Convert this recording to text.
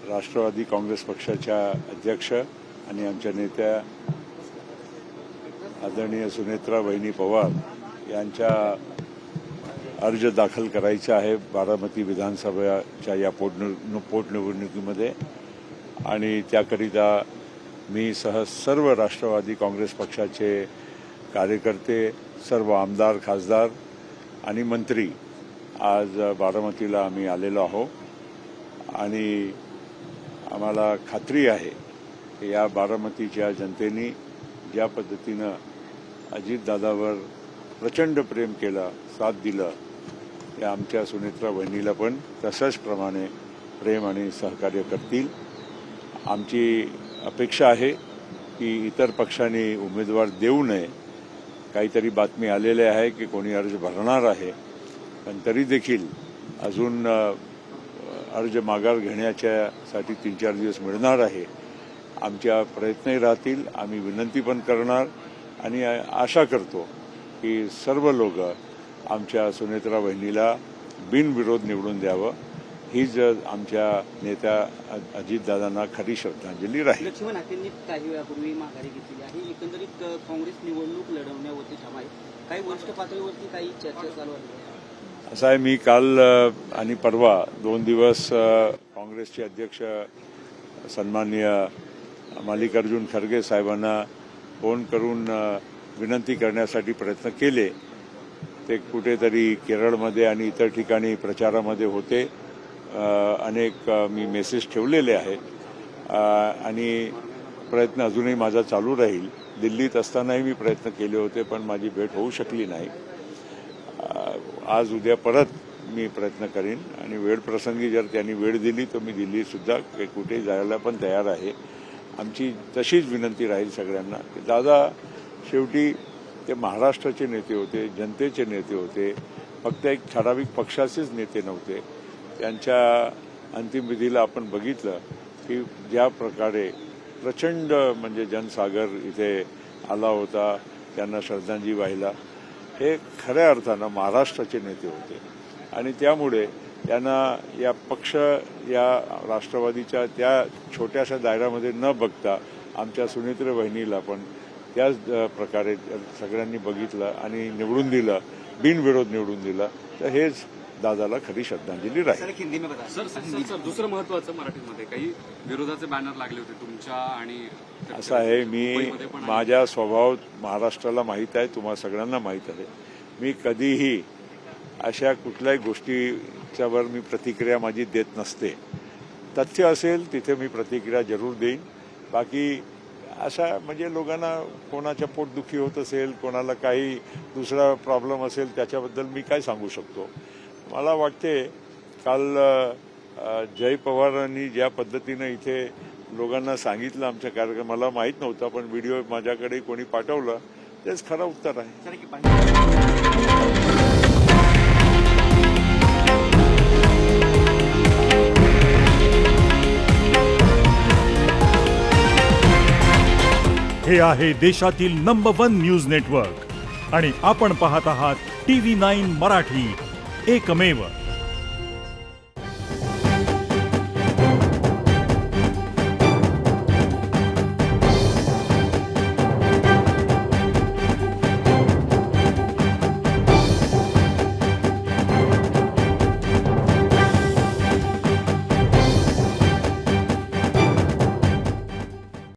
राष्ट्रवादी काँग्रेस पक्षाच्या अध्यक्ष आणि आमच्या नेत्या आदरणीय सुनेत्रा वहिनी पवार यांच्या अर्ज दाखल करायचा आहे बारामती विधानसभेच्या या पोटनिवडणुकीमध्ये आणि त्याकरिता मी सह सर्व राष्ट्रवादी काँग्रेस पक्षाचे कार्यकर्ते, सर्व आमदार, खासदार आणि मंत्री आज बारामतीला आम्ही आलेलो आहोत आणि आम्हाला खात्री आहे की या बारामतीच्या जनतेने ज्या पद्धतीनं अजितदादावर प्रचंड प्रेम केलं, साथ दिलं, त्या आमच्या सुनेत्रा वहिनीला पण तसंच प्रमाणे प्रेम आणि सहकार्य करतील। आमची अपेक्षा आहे की इतर पक्षांनी उमेदवार देऊ नये। काहीतरी बातमी आलेली आहे की कोणी अर्ज भरणार आहे, पण तरी देखील अजून अर्ज माघार घेण्याच्यासाठी 3-4 दिवस मिळणार आहे। आमच्या प्रयत्नही राहतील, आम्ही विनंती पण करणार आणि आशा करतो की सर्व लोक आमच्या सुनेत्रा वहिनीला बिनविरोध निवडून द्यावं, हीच आमच्या नेत्या अजितदादांना खरी श्रद्धांजली राहील। लक्ष्मण हाकेंनी काही वेळापूर्वी माघारी घेतली आहे। एकंदरीत काँग्रेस निवडणूक लढवण्यावरती ठाम आहे। काही वरिष्ठ पातळीवरती काही चर्चा चालू आहे। असं आहे, मी काल आणि परवा 2 दिवस काँग्रेसचे अध्यक्ष सन्माननीय मल्लिकार्जुन खरगे साहेबांना फोन करून विनंती करण्यासाठी प्रयत्न केले। ते कुठेतरी केरळमध्ये आणि इतर ठिकाणी प्रचारामध्ये होते। अनेक मी मेसेज ठेवलेले आहेत आणि प्रयत्न अजूनही माझा चालू राहील। दिल्लीत असतानाही मी प्रयत्न केले होते, पण माझी भेट होऊ शकली नाही। आज उद्या परत मी प्रयत्न करीन आणि वेळ प्रसंगी जर त्यांनी वेळ दिली तर मी दिल्लीसुद्धा कुठे जायला पण तयार आहे। आमची तशीच विनंती राहील सगळ्यांना की दादा शेवटी ते महाराष्ट्राचे नेते होते, जनतेचे नेते होते, फक्त एक ठराविक पक्षाचेच नेते नव्हते। त्यांच्या अंतिम विधीला आपण बघितलं की ज्या प्रकारे प्रचंड म्हणजे जनसागर इथे आला होता त्यांना श्रद्धांजली वाहिला, हे खऱ्या अर्थानं महाराष्ट्राचे नेते होते आणि त्यामुळे त्यांना या पक्ष या राष्ट्रवादीच्या त्या छोट्याशा दायऱ्यामध्ये न बघता आमच्या सुनेत्रा वहिनीला पण त्याच प्रकारे सगळ्यांनी बघितलं आणि निवडून दिलं, बिनविरोध निवडून दिलं, तर हेच दादाला खरी श्रद्धांजली राहील। सर दुसरं महत्वाचं मराठीमध्ये काही विरोधाचे बॅनर लागले होते तुमच्या आणि असं आहे, मी माझ्या स्वभाव महाराष्ट्राला माहीत आहे, तुम्हाला सगळ्यांना माहीत आहे। मी कधीही अशा कुठल्याही गोष्टीच्यावर मी प्रतिक्रिया माझी देत नसते। तथ्य असेल तिथे मी प्रतिक्रिया जरूर देईन। बाकी अशा म्हणजे लोकांना कोणाच्या पोटदुखी होत असेल, कोणाला काही दुसरा प्रॉब्लेम असेल, त्याच्याबद्दल मी काय सांगू शकतो। मला वाटते काल जय पवारांनी ज्या पद्धतीनं इथे लोकांना सांगितलं आमच्या कार्यक्रम, मला माहीत नव्हता, पण व्हिडिओ माझ्याकडे कोणी पाठवलं, तेच खरं उत्तर आहे। हे आहे देशातील नंबर 1 न्यूज नेटवर्क आणि आपण पाहत आहात TV9 मराठी, एकमेव।